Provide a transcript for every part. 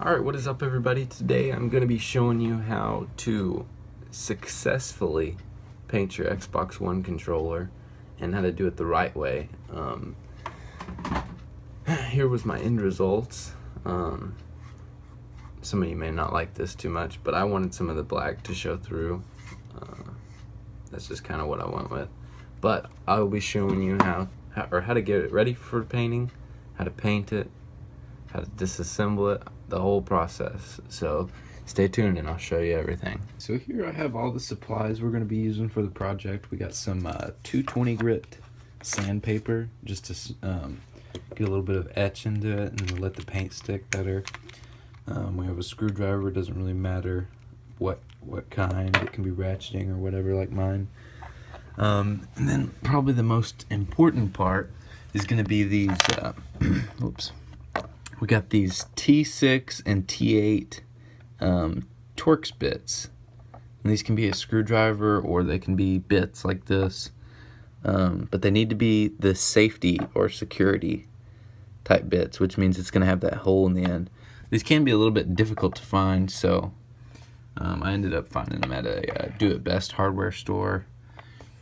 Alright, what is up everybody? Today I'm going to be showing you how to successfully paint your Xbox One controller and how to do it the right way. Here was my end results. Some of you may not like this too much, but I wanted some of the black to show through. That's just kind of what I went with. But I will be showing you how to get it ready for painting, how to paint it, how to disassemble it, the whole process. So stay tuned and I'll show you everything. So here I have all the supplies we're going to be using for the project. We got some 220 grit sandpaper just to get a little bit of etch into it and let the paint stick better. We have a screwdriver. It doesn't really matter what kind. It can be ratcheting or whatever, like mine. And then probably the most important part is going to be these oops. We got these T6 and T8 torx bits. And these can be a screwdriver or they can be bits like this. But they need to be the safety or security type bits, which means it's going to have that hole in the end. These can be a little bit difficult to find, so I ended up finding them at a Do It Best hardware store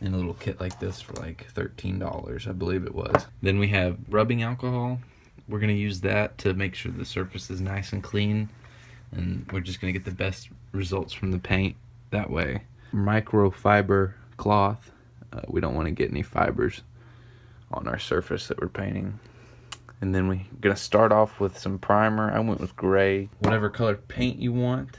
in a little kit like this for like $13, I believe it was. Then we have rubbing alcohol. We're going to use that to make sure the surface is nice and clean, and we're just going to get the best results from the paint that way. Microfiber cloth. We don't want to get any fibers on our surface that we're painting. And then we're going to start off with some primer. I went with gray. Whatever color paint you want.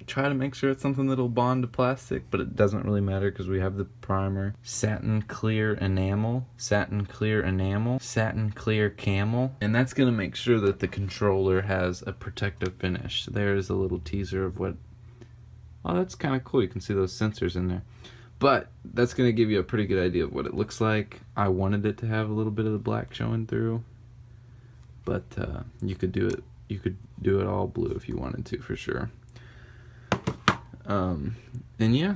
Try to make sure it's something that'll bond to plastic, but it doesn't really matter because we have the primer. Satin clear enamel, satin clear enamel, satin clear camel. And that's going to make sure that the controller has a protective finish. There's a little teaser of what... Oh, that's kind of cool. You can see those sensors in there. But that's going to give you a pretty good idea of what it looks like. I wanted it to have a little bit of the black showing through, but you could do it. You could do it all blue if you wanted to, for sure. And yeah,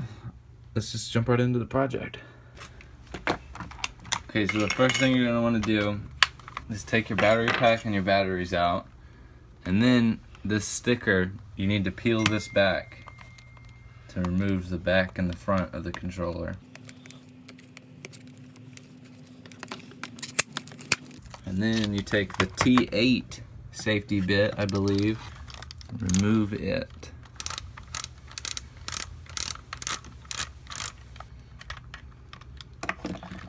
let's just jump right into the project. Okay, so the first thing you're going to want to do is take your battery pack and your batteries out, and then this sticker, you need to peel this back to remove the back and the front of the controller. And then you take the T8 safety bit, I believe, remove it.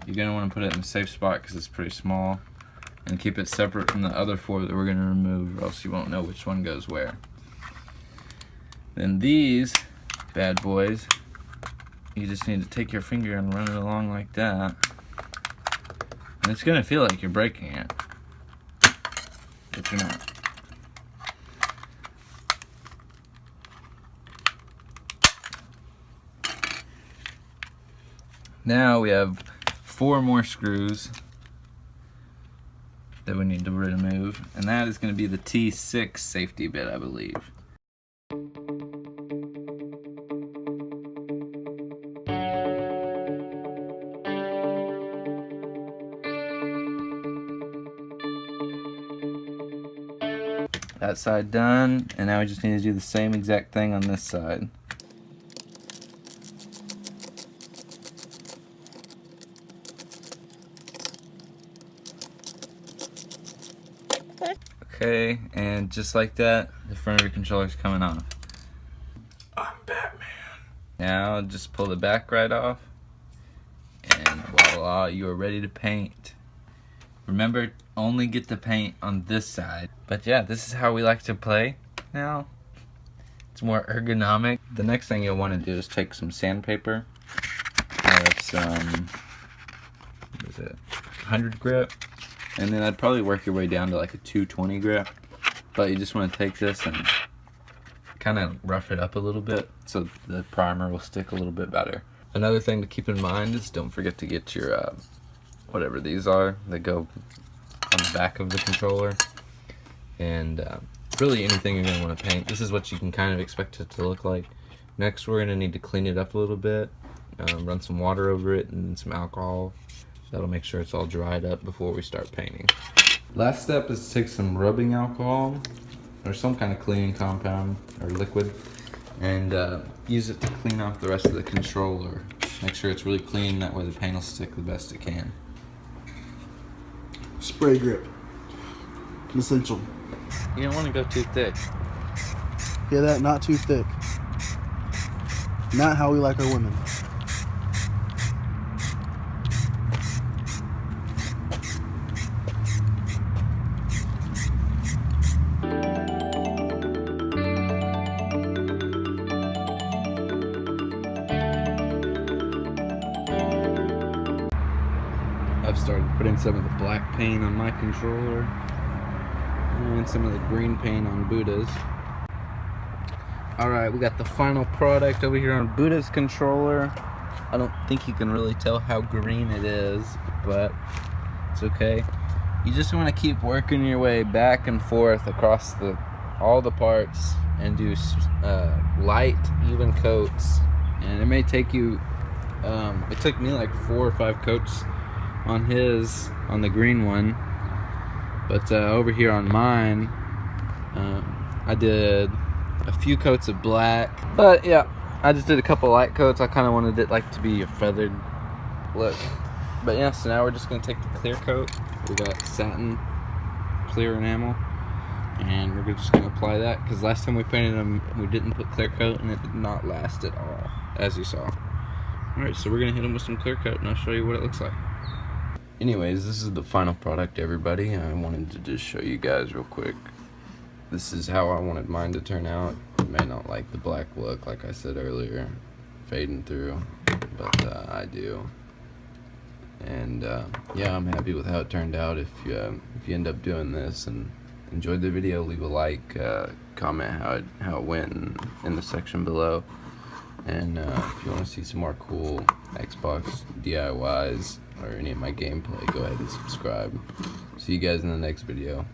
You're going to want to put it in a safe spot because it's pretty small, and keep it separate from the other four that we're going to remove, or else you won't know which one goes where. Then these bad boys, you just need to take your finger and run it along like that, and it's going to feel like you're breaking it, but you're not. Now we have 4 more screws that we need to remove, and that is going to be the T6 safety bit, I believe. That side done, and now we just need to do the same exact thing on this side. Okay, and just like that, the front of your controller's coming off. I'm Batman. Now just pull the back right off, and voila, you are ready to paint. Remember, only get the paint on this side. But yeah, this is how we like to play now. It's more ergonomic. The next thing you'll want to do is take some sandpaper. I have some, what is it, 100 grit. And then I'd probably work your way down to like a 220 grit. But you just want to take this and kind of rough it up a little bit so the primer will stick a little bit better. Another thing to keep in mind is don't forget to get your, whatever these are, that go on the back of the controller. And really anything you're going to want to paint. This is what you can kind of expect it to look like. Next, we're going to need to clean it up a little bit. Run some water over it and some alcohol. That'll make sure it's all dried up before we start painting. Last step is to take some rubbing alcohol or some kind of cleaning compound or liquid and use it to clean off the rest of the controller. Make sure it's really clean, that way the paint will stick the best it can. Spray grip. Essential. You don't want to go too thick. Hear that? Not too thick. Not how we like our women. I've started putting some of the black paint on my controller and some of the green paint on Buddha's. Alright, we got the final product over here on Buddha's controller. I don't think you can really tell how green it is, but it's okay. You just want to keep working your way back and forth across all the parts and do light, even coats. And it may take you, it took me like 4 or 5 coats on the green one, but over here on mine I did a few coats of black, but yeah, I just did a couple light coats. I kind of wanted it like to be a feathered look, but yeah, so now we're just going to take the clear coat. We got satin clear enamel and we're just going to apply that because last time we painted them we didn't put clear coat and it did not last at all, as you saw. Alright, so we're going to hit them with some clear coat and I'll show you what it looks like. Anyways, this is the final product, everybody. I wanted to just show you guys real quick. This is how I wanted mine to turn out. You may not like the black look, like I said earlier, fading through, but I do. And yeah, I'm happy with how it turned out. If you end up doing this and enjoyed the video, leave a like, comment how it went in the section below. And if you want to see some more cool Xbox DIYs or any of my gameplay, go ahead and subscribe. See you guys in the next video.